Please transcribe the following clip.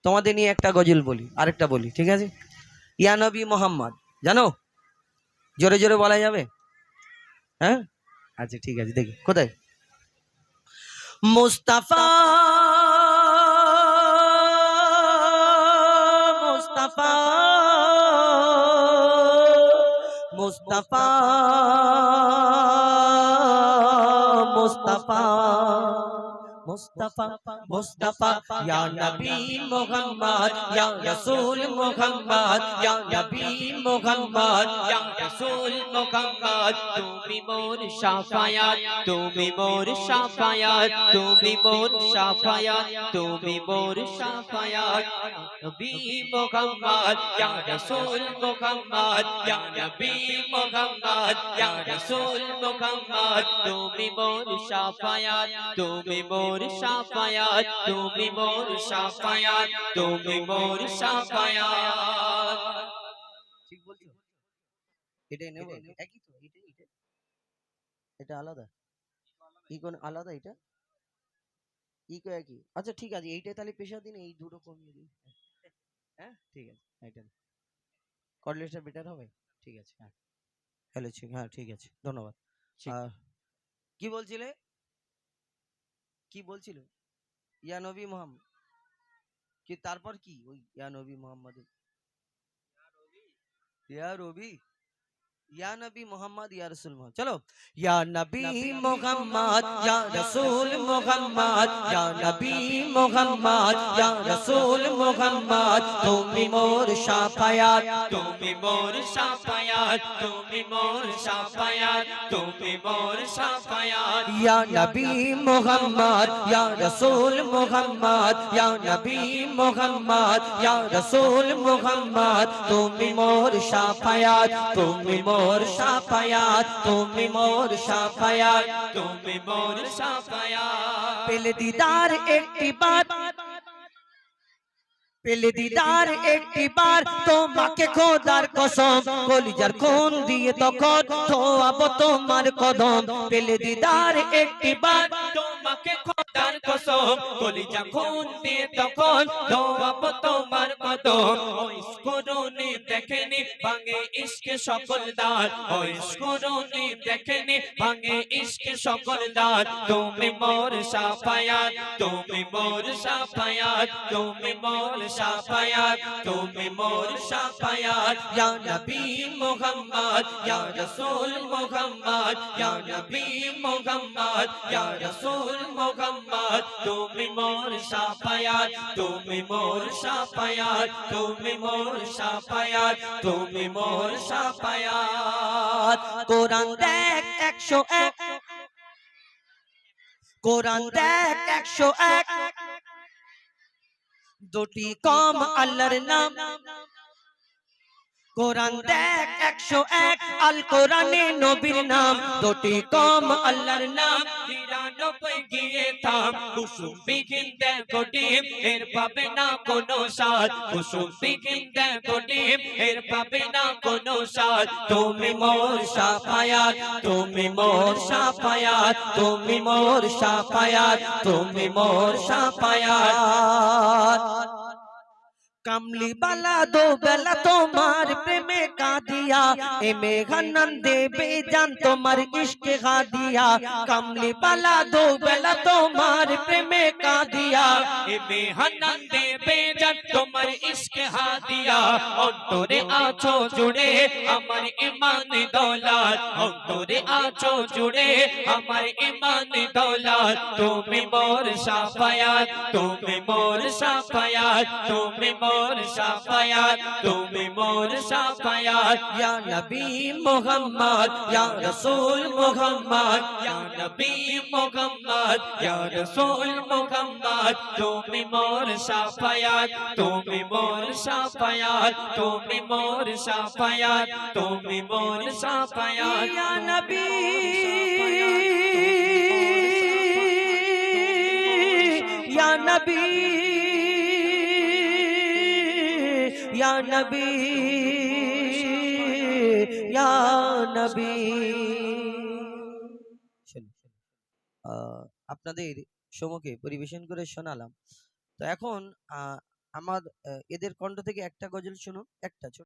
তোমাদের নিয়ে একটা গজল বলি, আরেকটা বলি, ঠিক আছে? ইয়া নবী মোহাম্মদ, জানো? জোরে জোরে বলা যাবে? হ্যাঁ, আচ্ছা ঠিক আছে, দেখি কোথায়। মুস্তাফা মুস্তাফা মুস্তাফা মুস্তাফা মুস্তাফা মুস্তাফা ইয়া নবী মুহাম্মদ ইয়া রাসূল মুহাম্মদ ইয়া নবী মুহাম্মদ ইয়া রাসূল মুহাম্মদ তুমি মোর শাফায়াত তুমি মোর শাফায়াত তুমি মোর শাফায়াত তুমি মোর শাফায়াত নবী মুহাম্মদ ইয়া রাসূল মুহাম্মদ ইয়া নবী মুহাম্মদ ইয়া রাসূল মুহাম্মদ তুমি মোর শাফায়াত তুমি মোর শাফায়াত তুমি মোর শাফায়াত তুমি মোর শাফায়াত। ঠিক বলছো? এটাই নেব, একই তো, এটা আলাদা, ই কোন আলাদা, এটা ই কো একই। আচ্ছা ঠিক আছে, এইটা তাহলে পেশা দিন, এই দুটো কমিয়ে দিন। হ্যাঁ ঠিক আছে, এটা কর্ডলেসটা বেটার হবে। ঠিক আছে, হ্যাঁ হ্যালো, হ্যাঁ ঠিক আছে, ধন্যবাদ। কি বলছিলে, কি বলছিল? ইয়া নবী মোহাম্মদ, কি তারপর কি ওই ইয়া নবী মোহাম্মদ, ইয়া রবি, या नबी मोहम्मद या रसूल मोहम्मद, चलो। या नबी मोहम्मद या रसूल मोहम्मद या नबी मोहम्मद या रसूल मोहम्मद तुमी मोर शाफायात तुमी मोर शाफायात तुमी मोर शाफायात तुमी मोर शाफायात या नबी मोहम्मद या रसूल मोहम्मद या नबी मोहम्मद या रसूल मोहम्मद तुमी मोर शाफायात तुमी मोर शाफायात तुमी मोर शाफायात तुमी मोर शाफायात। पेले दीदार एक बार পেলে দিদার একটি বার তোমাকে খোদার কসম কলিজার খুন দিয়ে তখন ধোয়াবো তোমার কদম পেলে দিদার একটি বার তোমাকে খোদার কসম কলিজা খুন দিয়ে তখন ধোয়াবো তোমার কদম ওই স্কুরুনি দেখেনি ভাঙে ইশকে সকল দার ওই স্কুরুনি দেখেনি ভাঙে ইশকে সকল দার তুমি মোর শাফায়াত তুমি মোর শাফায়াত তুমি মোর शाफायात तुमी मोर शाफायात या नबी मुहम्मद या रसूल मुहम्मद या नबी मुहम्मद या रसूल मुहम्मद तुमी मोर शाफायात तुमी मोर शाफायात तुमी मोर शाफायात तुमी मोर शाफायात। कुरान देख 101 कुरान देख 101 দুটি কম আল্লাহর নাম কোরআন দেখ 101 আল কোরআনে নবীর নাম দুটি কম আল্লাহর নাম 99 গিয়ে থাম কুসুম বিগিন দেখো ডিম এর পাবে না কোনো স্বাদ কুসুম বিগিন দেখো ডিম এর পাবে না কোনো স্বাদ তুমি মোর শাফায়াত তুমি মোর শাফায়াত তুমি মোর শাফায়াত তুমি মোর শাফায়াত। কামলি বালা দো বেলা তোমার প্রেমে কাঁদিয়া এ মেঘানন দেবে জান তোমার ইশকে গাদিয়া কামলি বালা দো বেলা তোমার প্রেমে কাঁদিয়া এ মেঘানন দেবে জান তোমার ইশকে হাদিয়া অন্তরে আছো জুড়ে আমার ঈমান দৌলত অন্তরে আছো জুড়ে আমার ঈমান দৌলত তুমি মোর শাফায়াত তুমি মোর শাফায়াত তুমি मोर शाफायात तुमी मोर शाफायात या नबी मुहम्मद या रसूल मुहम्मद या नबी मुहम्मद या रसूल मुहम्मद तुमी मोर शाफायात तुमी मोर शाफायात तुमी मोर शाफायात तुमी मोर शाफायात या नबी या नबी या नबी या नबी। আপনাদের সম্মুখে পরিবেশন করে শোনালাম। তো এখন আমার এদের কণ্ঠ থেকে একটা গজল শুনুন, একটা ছোট।